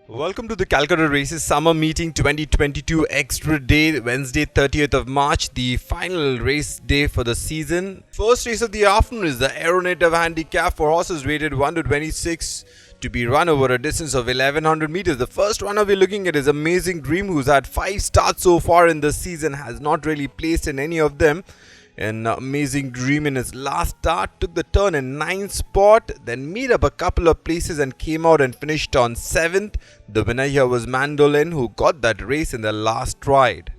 Welcome to the Calcutta Races Summer Meeting 2022 Extra Day, Wednesday 30th of March, the final race day for the season. First race of the afternoon is the Aeronative Handicap for horses rated 1 to 26 to be run over a distance of 1100 meters. The first runner we're looking at is Amazing Dream, who's had 5 starts so far in the season, has not really placed in any of them. An Amazing Dream in his last start took the turn in 9th spot, then made up a couple of places and came out and finished on 7th. The winner here was Mandolin, who got that race in the last ride.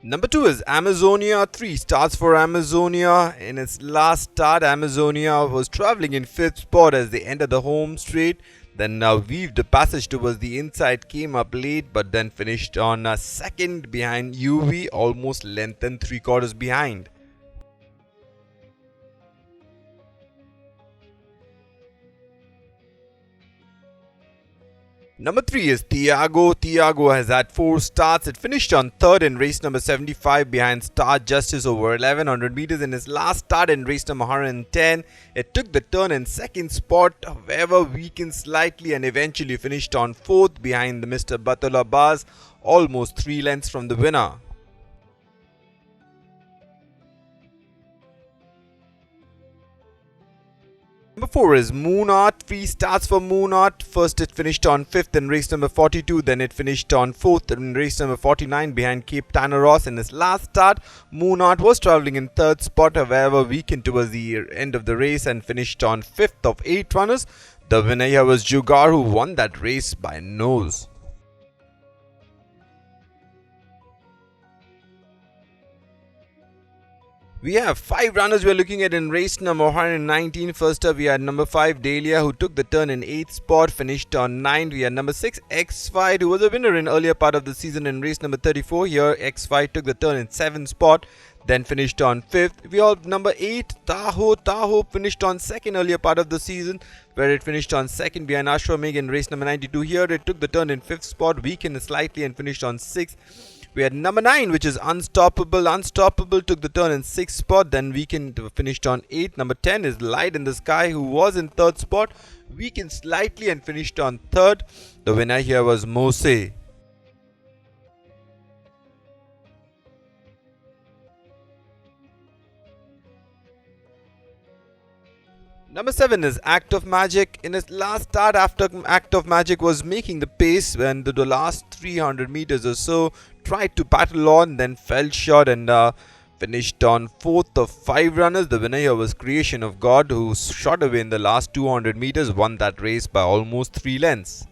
Number 2 is Amazonia. 3 starts for Amazonia. In its last start, Amazonia was travelling in 5th spot as they entered the home straight. Then weaved a passage towards the inside, came up late, but then finished on 2nd behind UV, almost lengthened 3/4 behind. Number 3 is Tiago. Tiago has had 4 starts. It finished on 3rd in race number 75 behind Star Justice over 1100 meters. In his last start in race number 110, it took the turn in 2nd spot, however weakened slightly and eventually finished on 4th behind the Mr. Batola Baz, almost 3 lengths from the winner. Number 4 is Moon Art. 3 starts for Moon Art. First it finished on 5th in race number 42, then it finished on 4th in race number 49 behind Cape Tanaros. In his last start, Moon Art was travelling in 3rd spot, however weakened towards the end of the race and finished on 5th of 8 runners. The winner here was Jugar, who won that race by nose. We have 5 runners we're looking at in race number 119. First up, we had number 5, Dahlia, who took the turn in 8th spot, finished on 9th. We had number 6, X-Fight, who was a winner in earlier part of the season in race number 34. Here, X-Fight took the turn in 7th spot, then finished on 5th. We have number 8, Tahoe. Tahoe finished on 2nd earlier part of the season, where it finished on 2nd behind Ashwamegh in race number 92. Here, it took the turn in 5th spot, weakened slightly and finished on 6th. We had number 9, which is Unstoppable. Unstoppable took the turn in 6th spot, then weakened, finished on 8th. Number 10 is Light in the Sky, who was in 3rd spot, weakened slightly and finished on 3rd. The winner here was Mose. Number 7 is Act of Magic. In his last start, after Act of Magic was making the pace when the last 300 meters or so, tried to battle on, then fell short and finished on 4th of 5 runners. The winner here was Creation of God, who shot away in the last 200 meters, won that race by almost 3 lengths.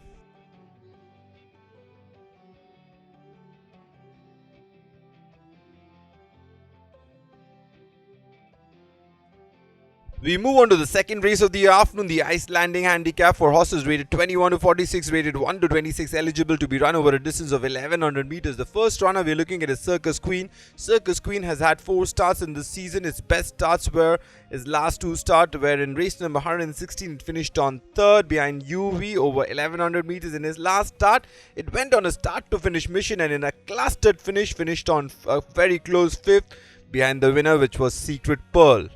We move on to the second race of the afternoon, the Ice Landing Handicap for horses rated 21 to 46, rated 1 to 26, eligible to be run over a distance of 1100 meters. The first runner we're looking at is Circus Queen. Circus Queen has had 4 starts in the season. Its best starts were his last 2 starts, where in race number 116 it finished on 3rd behind UV over 1100 meters. In his last start, it went on a start to finish mission and in a clustered finish finished on a very close 5th behind the winner, which was Secret Pearl.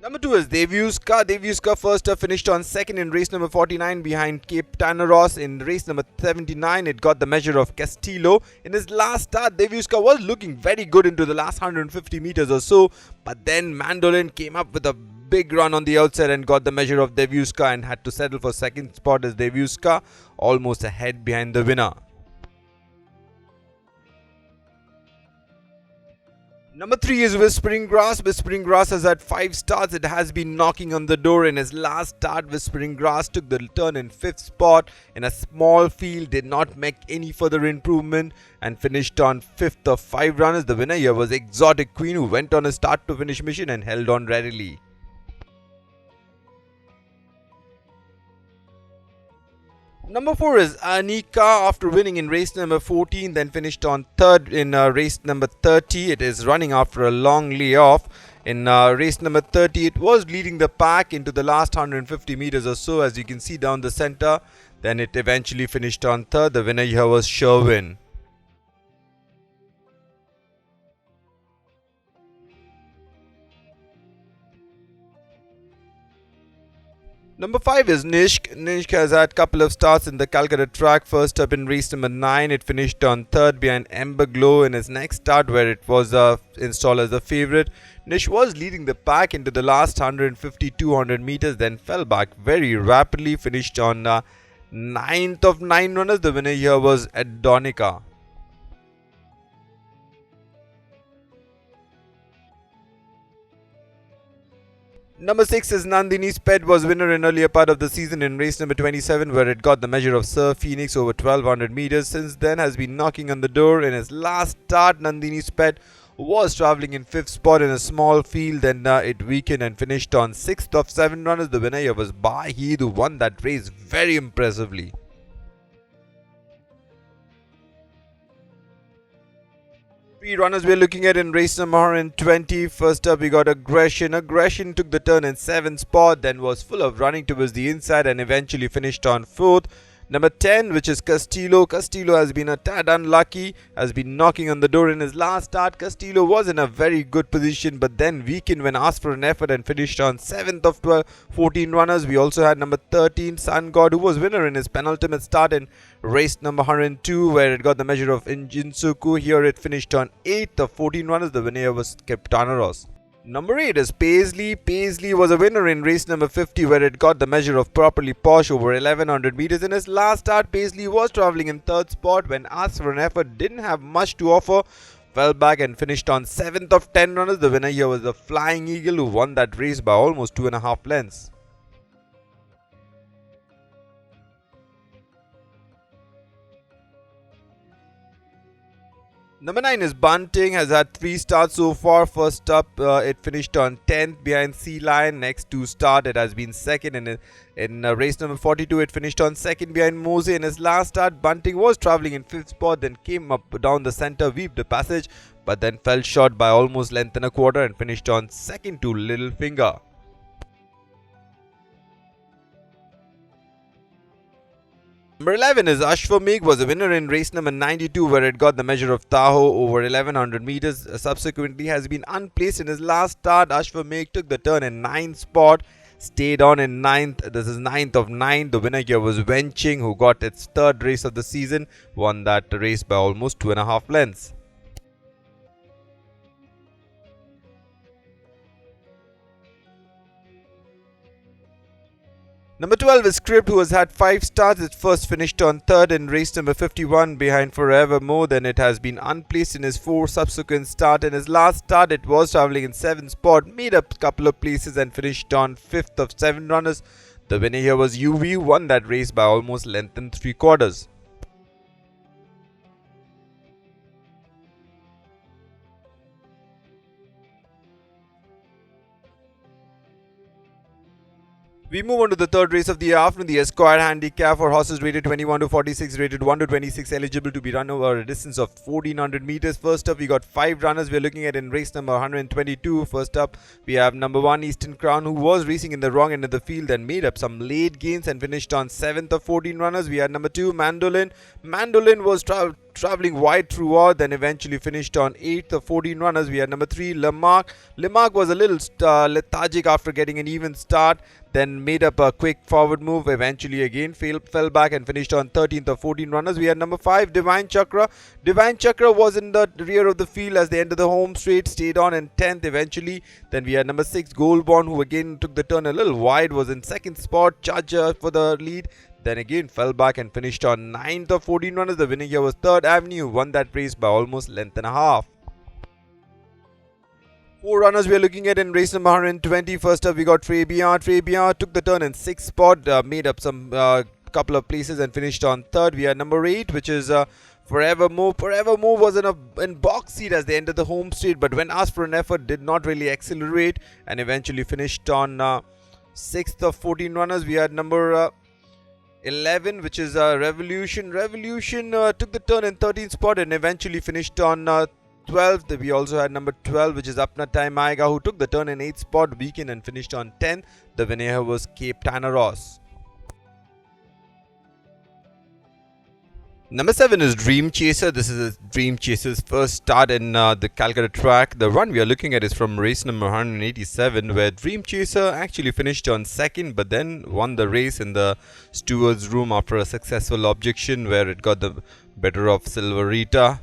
Number 2 is Devyuska. Devyuska first up finished on 2nd in race number 49 behind Cape Tanaros. In race number 79, it got the measure of Castillo. In his last start, Devyuska was looking very good into the last 150 meters or so, but then Mandolin came up with a big run on the outside and got the measure of Devyuska and had to settle for 2nd spot as Devyuska, almost ahead behind the winner. Number 3 is Whispering Grass. Whispering Grass has had 5 starts. It has been knocking on the door. In his last start, Whispering Grass took the turn in 5th spot in a small field, did not make any further improvement and finished on 5th of 5 runners. The winner here was Exotic Queen, who went on a start to finish mission and held on readily. Number 4 is Anika. After winning in race number 14, then finished on 3rd in race number 30. It is running after a long layoff. In race number 30, it was leading the pack into the last 150 meters or so, as you can see down the center. Then it eventually finished on 3rd. The winner here was Sherwin. Number 5 is Nishk. Nishk has had a couple of starts in the Calcutta track. First up in race number 9, it finished on third behind Ember Glow in his next start, where it was installed as a favourite. Nish was leading the pack into the last 150-200 meters, then fell back very rapidly, finished on 9th of 9 runners. The winner here was Adonica. Number 6 is Nandini Sped, was winner in earlier part of the season in race number 27, where it got the measure of Sir Phoenix over 1200 meters. Since then has been knocking on the door. In his last start, Nandini Sped was travelling in 5th spot in a small field, then it weakened and finished on 6th of 7 runners. The winner here was Bahid, who won that race very impressively. Three runners we're looking at in race number 120. First up, we got Aggression. Aggression took the turn in 7th spot, then was full of running towards the inside and eventually finished on 4th. Number 10, which is Castillo. Castillo has been a tad unlucky, has been knocking on the door in his last start. Castillo was in a very good position, but then weakened when asked for an effort and finished on 7th of 14 runners. We also had number 13, Sun God, who was winner in his penultimate start in race number 102, where it got the measure of Injinsuku. Here it finished on 8th of 14 runners. The winner was Captanaros. Number 8 is Paisley. Paisley was a winner in race number 50, where it got the measure of Properly Posh over 1100 meters. In his last start, Paisley was travelling in 3rd spot. When asked for an effort, didn't have much to offer, fell back and finished on 7th of 10 runners. The winner here was the Flying Eagle, who won that race by almost 2.5 lengths. Number 9 is Bunting, has had 3 starts so far. First up, it finished on 10th behind Sea Lion. Next 2 start, it has been 2nd. In race number 42, it finished on 2nd behind Mose. In his last start, Bunting was travelling in 5th spot, then came up down the centre, weaved a passage, but then fell short by almost length and a quarter and finished on 2nd to Little Finger. Number 11 is Ashwamegh, was a winner in race number 92, where it got the measure of Tahoe over 1100 meters. Subsequently has been unplaced in his last start. Ashwamegh took the turn in 9th spot, stayed on in 9th. This is 9th of 9. The winner here was Wenching, who got its 3rd race of the season, won that race by almost 2.5 lengths. Number 12 is Script, who has had 5 starts. It first finished on 3rd in race number 51 behind Forevermore. Then it has been unplaced in his 4 subsequent starts. In his last start, it was travelling in 7th spot, made up a couple of places and finished on 5th of 7 runners. The winner here was UV, who won that race by almost length and 3/4. We move on to the 3rd race of the afternoon, the Esquire Handicap for horses rated 21 to 46, rated 1 to 26, eligible to be run over a distance of 1400 meters. First up, we got 5 runners we're looking at in race number 122. First up, we have number 1, Eastern Crown, who was racing in the wrong end of the field and made up some late gains and finished on 7th of 14 runners. We had number 2, Mandolin. Mandolin was travelling wide throughout, then eventually finished on 8th of 14 runners. We had number 3, Lamarck. Lamarck was a little lethargic after getting an even start, then made up a quick forward move, eventually again fell back and finished on 13th of 14 runners. We had number 5, Divine Chakra. Divine Chakra was in the rear of the field as they entered the home straight, stayed on in 10th eventually. Then we had number 6, Goldborn, who again took the turn a little wide, was in 2nd spot, Judge for the lead. Then again fell back and finished on 9th of 14 runners. The winner here was 3rd Avenue, won that race by almost length and a half. 4 runners we are looking at in race number 120. First up, we got Trebian. Trebian took the turn in 6th spot, made up some couple of places and finished on 3rd. We had number 8, which is Forevermore. Forevermore was in box seat as they entered the home straight, but when asked for an effort, did not really accelerate and eventually finished on 6th of 14 runners. We had number 11, which is Revolution. Revolution took the turn in 13th spot and eventually finished on 12th. We also had number 12, which is Apna Time Aiga, who took the turn in 8th spot, weakened and finished on 10th. The winner here was Cape Tanaros. Number 7 is Dream Chaser. This is Dream Chaser's first start in the Calcutta track. The run we are looking at is from race number 187, where Dream Chaser actually finished on second, but then won the race in the steward's room after a successful objection where it got the better of Silverita.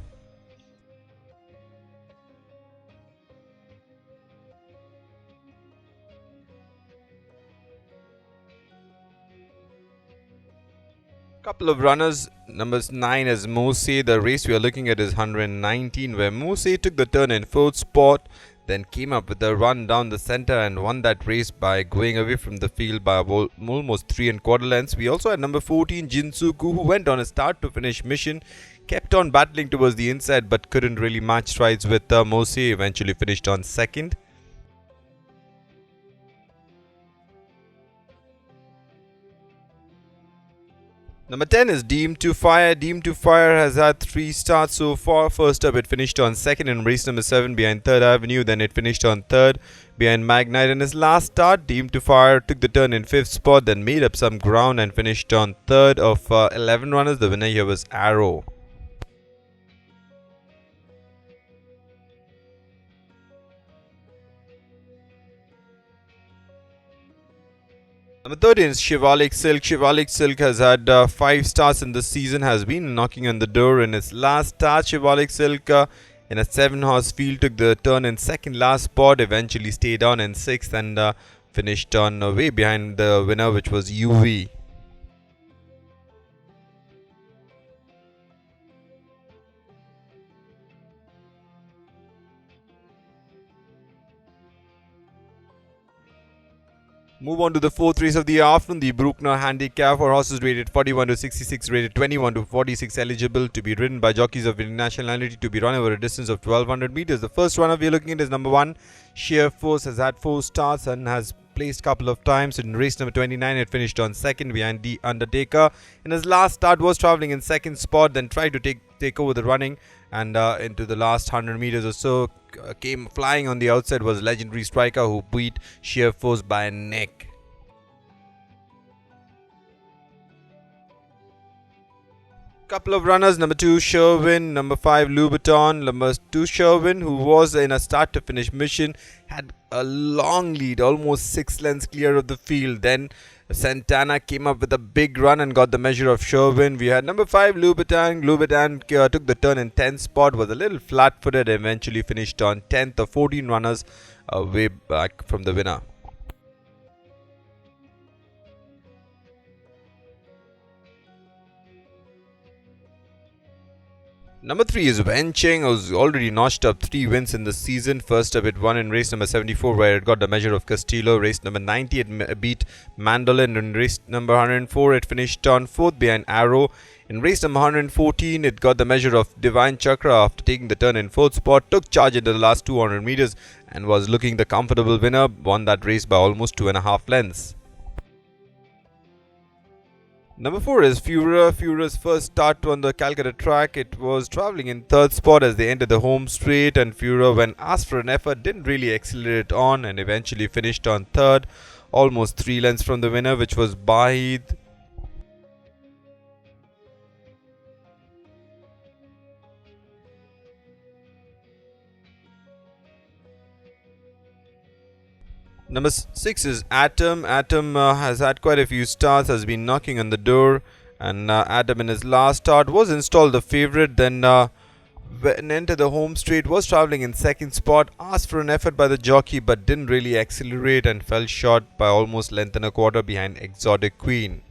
Couple of runners. Numbers 9 is Mose. The race we are looking at is 119, where Mose took the turn in fourth spot, then came up with a run down the center and won that race by going away from the field by almost 3 1/4 lengths. We also had number 14 Jinsuku, who went on a start to finish mission, kept on battling towards the inside but couldn't really match strides with Mose. Eventually finished on second. Number 10 is Deemed to Fire. Deemed to Fire has had 3 starts so far. First up, it finished on second in race number 7 behind 3rd Avenue. Then it finished on 3rd behind Magnite. In his last start, Deemed to Fire took the turn in 5th spot, then made up some ground and finished on 3rd of 11 runners. The winner here was Arrow. Number 13 is Shivalik Silk. Shivalik Silk has had 5 starts in the season, has been knocking on the door. In its last start, Shivalik Silk in a 7-horse field took the turn in second last spot, eventually stayed on in 6th and finished on way behind the winner, which was UV. Move on to the 4th race of the afternoon, the Bruckner Handicap for horses rated 41 to 66, rated 21 to 46, eligible to be ridden by jockeys of international nationality, to be run over a distance of 1200 meters. The first runner we are looking at is number 1, Sheer Force. Has had 4 starts and has placed a couple of times. In race number 29, it finished on second behind the Undertaker. In his last start, was travelling in second spot, then tried to take over the running, and into the last 100 meters or so, came flying on the outside was legendary striker who beat Sheer Force by a neck. Couple of runners. Number 2 Sherwin, number 5 Louboutin. Number 2 Sherwin, who was in a start to finish mission, had a long lead, almost 6 lengths clear of the field. Then Santana came up with a big run and got the measure of Sherwin. We had number 5 Louboutin. Louboutin took the turn in 10th spot, was a little flat footed, eventually finished on 10th of 14 runners, way back from the winner. Number 3 is Wen Cheng, who's already notched up 3 wins in the season. First up, it won in race number 74, where it got the measure of Castillo. Race number 90, it beat Mandolin. In race number 104, it finished on 4th behind Arrow. In race number 114, it got the measure of Divine Chakra after taking the turn in 4th spot, took charge into the last 200 meters and was looking the comfortable winner. Won that race by almost 2.5 lengths. Number 4 is Fura. Fura's first start on the Calcutta track. It was travelling in 3rd spot as they entered the home straight, and Fura, when asked for an effort, didn't really accelerate on and eventually finished on 3rd, almost 3 lengths from the winner, which was Bahid. Number 6 is Atom. Atom has had quite a few starts, has been knocking on the door, and Atom in his last start was installed the favourite, then when entered the home straight, was travelling in 2nd spot, asked for an effort by the jockey but didn't really accelerate and fell short by almost length and a quarter behind Exotic Queen.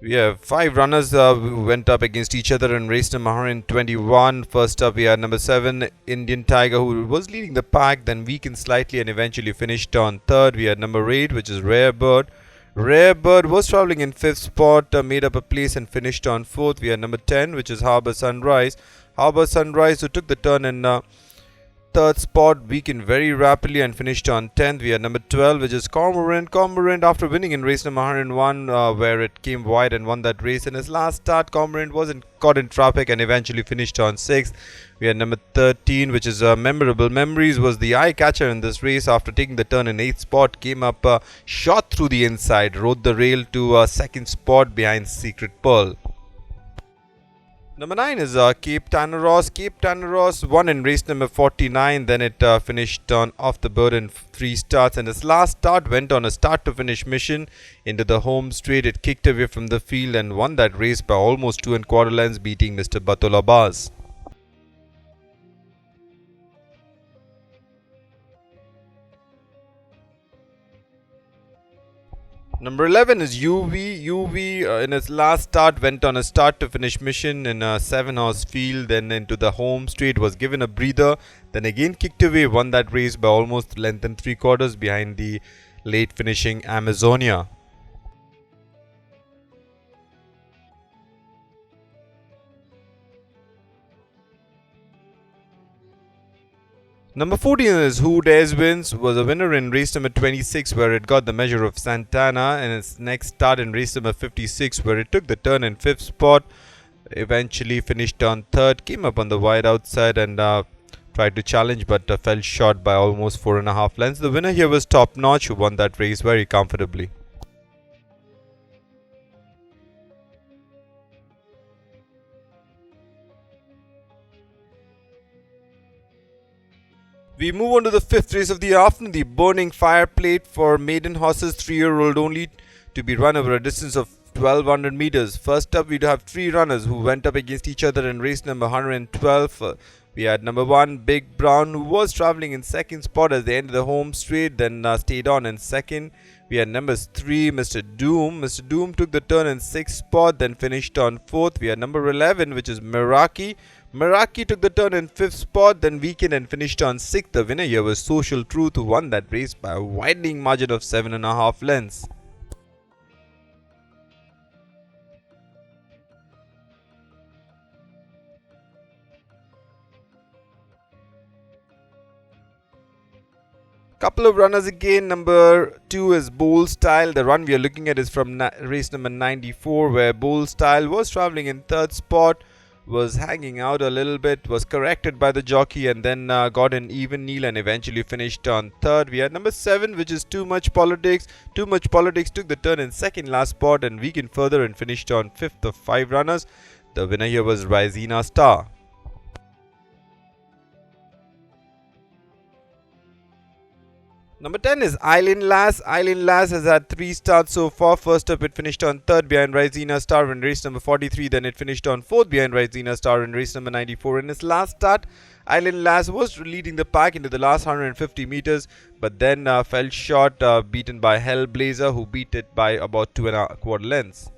We have 5 runners who went up against each other in race number 121. First up, we had number 7 Indian Tiger, who was leading the pack, then weakened slightly and eventually finished on 3rd. We had number 8, which is Rare Bird. Rare Bird was travelling in 5th spot, made up a place and finished on 4th. We had number 10, which is Harbour Sunrise. Harbour Sunrise, who took the turn in third spot, weakened very rapidly and finished on 10th. We had number 12, which is Cormorant. Cormorant, after winning in race number 101, where it came wide and won that race in his last start, Cormorant wasn't caught in traffic and eventually finished on 6th. We had number 13, which is Memorable Memories, was the eye catcher in this race. After taking the turn in 8th spot, came up shot through the inside, rode the rail to 2nd spot behind Secret Pearl. Number 9 is Cape Tanaros. Cape Tanaros won in race number 49, then it finished on off the bird in 3 starts, and its last start went on a start to finish mission into the home straight. It kicked away from the field and won that race by almost 2 1/4 lengths, beating Mr. Batola Baz. Number 11 is UV. UV in its last start went on a start to finish mission in a 7-horse field, then into the home straight, was given a breather, then again kicked away, won that race by almost length and 3/4 behind the late finishing Amazonia. Number 14 is Who Dares Wins, was a winner in race number 26, where it got the measure of Santana, and its next start in race number 56, where it took the turn in 5th spot, eventually finished on 3rd, came up on the wide outside and tried to challenge, but fell short by almost 4.5 lengths. The winner here was Top Notch, who won that race very comfortably. We move on to the 5th race of the afternoon, the Burning Fire Plate for maiden horses, 3-year-old only, to be run over a distance of 1200 meters. First up, we'd have 3 runners who went up against each other in race number 112. We had number 1, Big Brown, who was travelling in 2nd spot as they ended the home straight, then stayed on in 2nd. We had numbers 3, Mr. Doom. Mr. Doom took the turn in 6th spot, then finished on 4th. We had number 11, which is Meraki. Meraki took the turn in 5th spot, then weakened and finished on 6th. The winner here was Social Truth, who won that race by a widening margin of 7.5 lengths. Couple of runners again. Number 2 is Bold Style. The run we are looking at is from race number 94, where Bold Style was travelling in 3rd spot, was hanging out a little bit, was corrected by the jockey, and then got an even kneel and eventually finished on 3rd. We had number 7, which is Too Much Politics. Too Much Politics took the turn in 2nd last spot and weakened further and finished on 5th of 5 runners. The winner here was Rizina Star. Number 10 is Island Lass. Island Lass has had 3 starts so far. First up, it finished on 3rd behind Rizina Star in race number 43. Then it finished on 4th behind Rizina Star in race number 94. In its last start, Island Lass was leading the pack into the last 150 meters, but then fell short, beaten by Hellblazer, who beat it by about 2 1/4 lengths.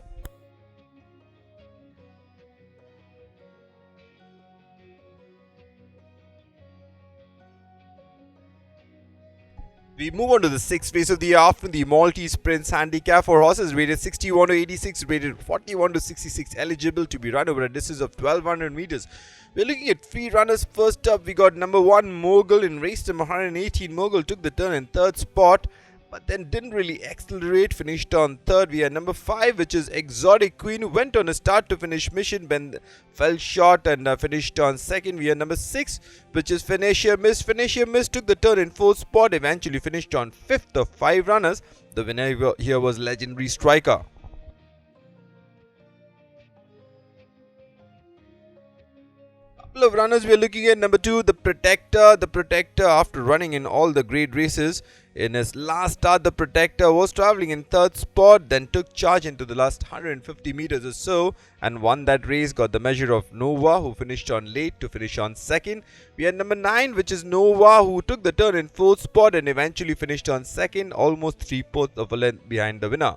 We move on to the 6th race of the afternoon, the Maltese Prince Handicap for horses rated 61 to 86, rated 41 to 66, eligible to be run over a distance of 1200 meters. We're looking at 3 runners. First up, we got number 1, Mogul. In race number 118, Mogul took the turn in 3rd spot, but then didn't really accelerate, finished on 3rd. We had number 5, which is Exotic Queen, who went on a start to finish mission, then fell short and finished on 2nd. We had number 6, which is Phoenicia Miss. Phoenicia Miss took the turn in 4th spot, eventually finished on 5th of 5 runners. The winner here was Legendary Striker. Couple of runners we are looking at. Number 2, the Protector. The Protector, after running in all the great races, in his last start, the Protector was travelling in 3rd spot, then took charge into the last 150 meters or so and won that race, got the measure of Nova, who finished on late to finish on 2nd. We had number 9, which is Nova, who took the turn in 4th spot and eventually finished on 2nd, almost 3/4 of a length behind the winner.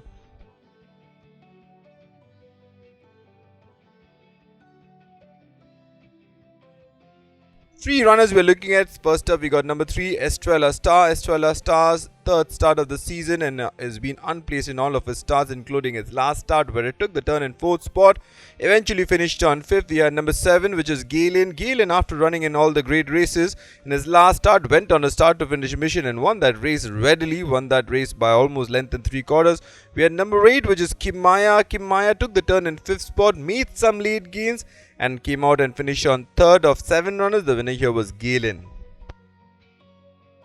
Three runners we're looking at. First up, we got number 3, Estrella Star. Estrella Star's third start of the season and has been unplaced in all of his starts, including his last start where it took the turn in fourth spot. Eventually finished on fifth. We had number 7, which is Galen. Galen, after running in all the great races, in his last start went on a start to finish mission and won that race readily, won that race by almost length and 3/4. We had number 8, which is Kimaya. Kimaya took the turn in fifth spot, made some late gains and came out and finished on third of 7 runners. The winner here was Galen.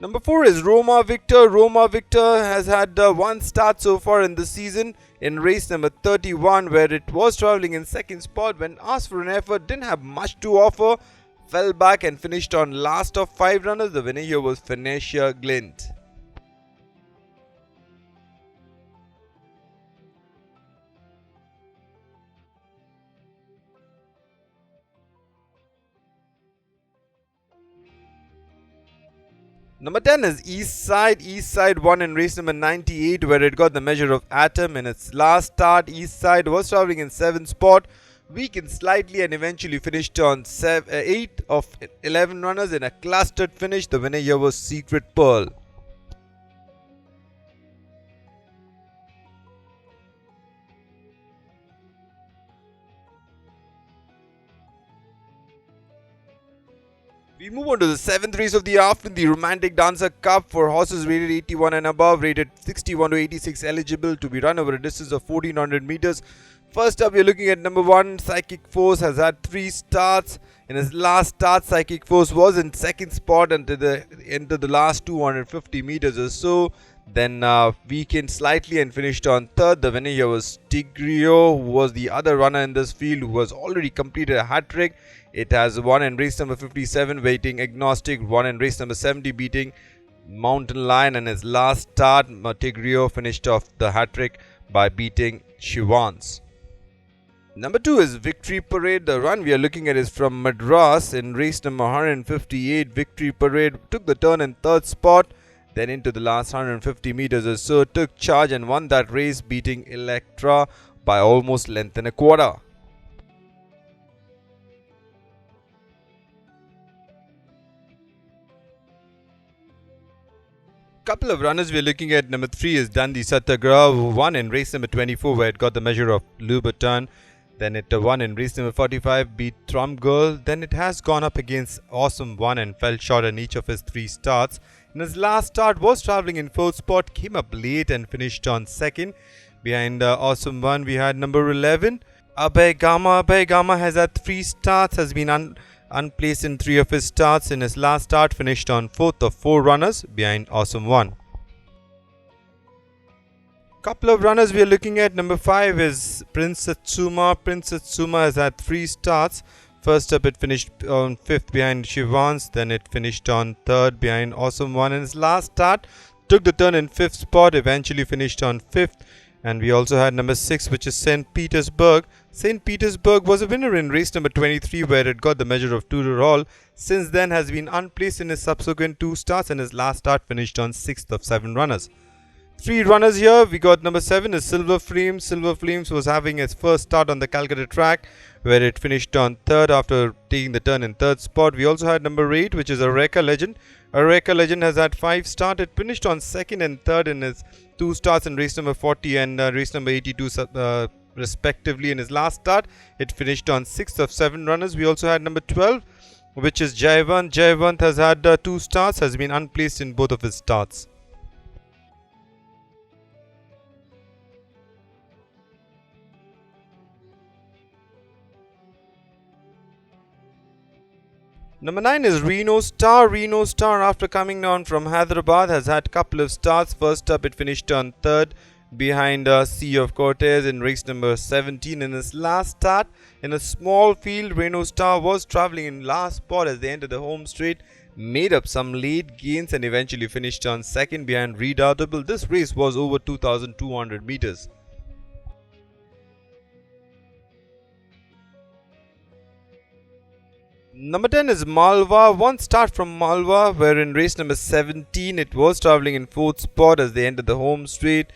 Number 4 is Roma Victor. Roma Victor has had one start so far in the season in race number 31, where it was travelling in second spot. When asked for an effort, didn't have much to offer, fell back and finished on last of 5 runners. The winner here was Phoenicia Glint. Number 10 is East Side. East Side won in race number 98, where it got the measure of Atom. In its last start, East Side was travelling in 7th spot, weakened slightly and eventually finished on 8 of 11 runners in a clustered finish. The winner here was Secret Pearl. We move on to the 7th race of the afternoon, the Romantic Dancer Cup for horses rated 81 and above, rated 61 to 86, eligible to be run over a distance of 1400 meters. First up, we are looking at number 1, Psychic Force. Has had 3 starts. In his last start, Psychic Force was in second spot until the last 250 meters or so. Then weakened slightly and finished on third. The winner here was Tigrio, who was the other runner in this field, who has already completed a hat-trick. It has won in race number 57, waiting Agnostic, won in race number 70, beating Mountain Lion. And his last start, Tigrio finished off the hat-trick by beating Shivans. Number 2 is Victory Parade. The run we are looking at is from Madras. In race number 158, Victory Parade took the turn in third spot. Then into the last 150 meters or so, took charge and won that race, beating Electra by almost length and a quarter. Couple of runners we are looking at. Number 3 is Dundee Satyagraha, who won in race number 24, where it got the measure of Louboutin. Then it won in race number 45, beat Trump Girl. Then it has gone up against Awesome One and fell short in each of his 3 starts. In his last start, was travelling in 4th spot, came up late and finished on 2nd. Behind Awesome One, we had number 11, Abhay Gama. Abhay Gama has had 3 starts, has been unplaced in 3 of his starts. In his last start, finished on 4th of 4 runners behind Awesome One. Couple of runners we are looking at. Number 5 is Prince Satsuma. Prince Satsuma has had 3 starts. First up, it finished on 5th behind Shivans. Then it finished on 3rd behind Awesome One. In his last start, took the turn in 5th spot. Eventually finished on 5th. And we also had number 6, which is St. Petersburg. St. Petersburg was a winner in race number 23, where it got the measure of 2 all. Since then has been unplaced in his subsequent 2 starts, and his last start finished on 6th of 7 runners. 3 runners here. We got number 7 is Silver Flames. Silver Flames was having its first start on the Calcutta track, where it finished on 3rd after taking the turn in 3rd spot. We also had number 8, which is Aureka Legend. Aureka Legend has had 5 starts. It finished on 2nd and 3rd in his 2 starts in race number 40 and race number 82 respectively. In his last start, it finished on 6th of 7 runners. We also had number 12, which is Jayavant. Jayavant has had 2 starts, has been unplaced in both of his starts. Number 9 is Reno Star. Reno Star, after coming down from Hyderabad, has had a couple of starts. First up, it finished on 3rd behind Sea of Cortez in race number 17. In his last start, in a small field, Reno Star was travelling in last spot as they entered the home straight, made up some late gains and eventually finished on 2nd behind Redoubtable. This race was over 2,200 meters. Number 10 is Malwa. One start from Malwa, where in race number 17 it was travelling in 4th spot as they entered the home straight.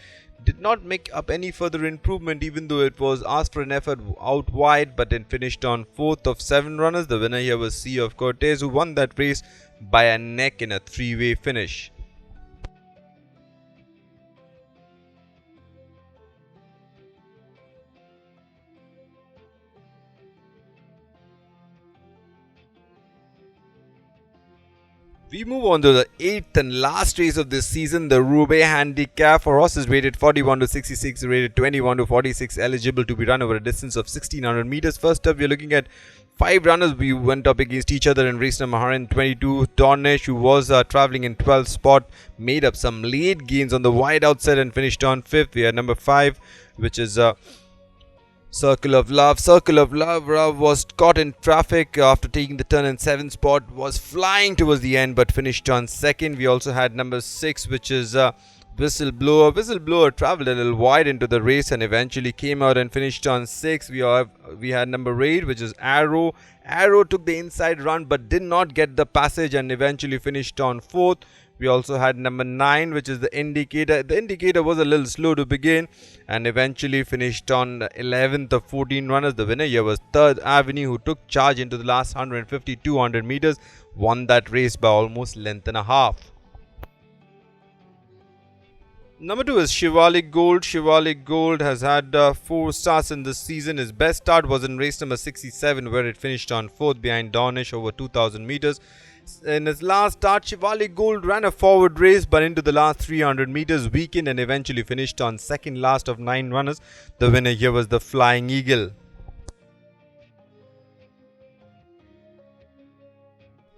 Did not make up any further improvement, even though it was asked for an effort out wide, but then finished on 4th of 7 runners. The winner here was Sea of Cortez, who won that race by a neck in a 3-way finish. We move on to the 8th and last race of this season, the Roubaix Handicap. For horses rated 41 to 66, rated 21 to 46, eligible to be run over a distance of 1600 meters. First up, we're looking at 5 runners. We went up against each other in race number 122. Dornish, who was travelling in 12th spot, made up some late gains on the wide outside and finished on 5th. We had number 5, which is Circle of Love. Circle of Love was caught in traffic after taking the turn in 7th spot, was flying towards the end but finished on 2nd. We also had number 6, which is Whistleblower. Whistleblower travelled a little wide into the race and eventually came out and finished on 6th. We had number 8, which is Arrow. Arrow took the inside run but did not get the passage and eventually finished on 4th. We also had number 9, which is the Indicator. The Indicator was a little slow to begin and eventually finished on 11th of 14 runners. The winner here was 3rd Avenue, who took charge into the last 150-200 meters, won that race by almost length and a half. Number 2 is Shivalik Gold. Shivalik Gold has had 4 starts in this season. His best start was in race number 67, where it finished on 4th behind Dornish over 2000 meters. In his last start, Shivalik Gold ran a forward race but into the last 300 meters weakened and eventually finished on 2nd last of 9 runners. The winner here was the Flying Eagle.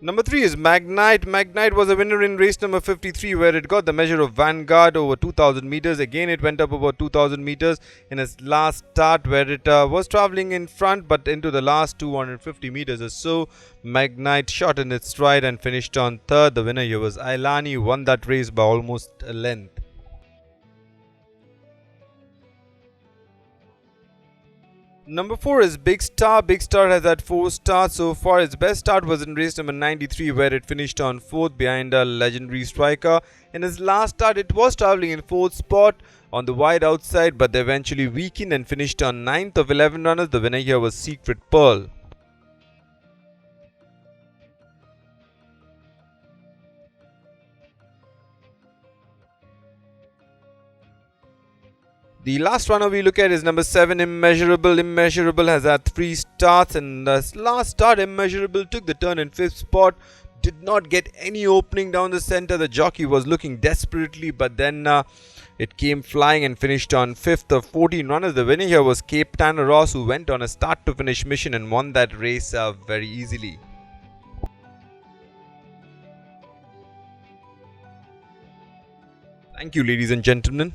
Number 3 is Magnite. Magnite was a winner in race number 53, where it got the measure of Vanguard over 2000 meters. Again, it went up about 2000 meters in its last start, where it was travelling in front, but into the last 250 meters or so, Magnite shot in its stride and finished on 3rd. The winner here was Ailani, who won that race by almost a length. Number 4 is Big Star. Big Star has had 4 starts so far. Its best start was in race number 93, where it finished on 4th behind a legendary striker. In his last start, it was travelling in 4th spot on the wide outside, but they eventually weakened and finished on 9th of 11 runners. The winner here was Secret Pearl. The last runner we look at is number 7, Immeasurable. Immeasurable has had 3 starts, and the last start, Immeasurable took the turn in 5th spot. Did not get any opening down the center. The jockey was looking desperately, but then it came flying and finished on 5th of 14 runners. The winner here was Cape Tanner Ross, who went on a start to finish mission and won that race very easily. Thank you, ladies and gentlemen.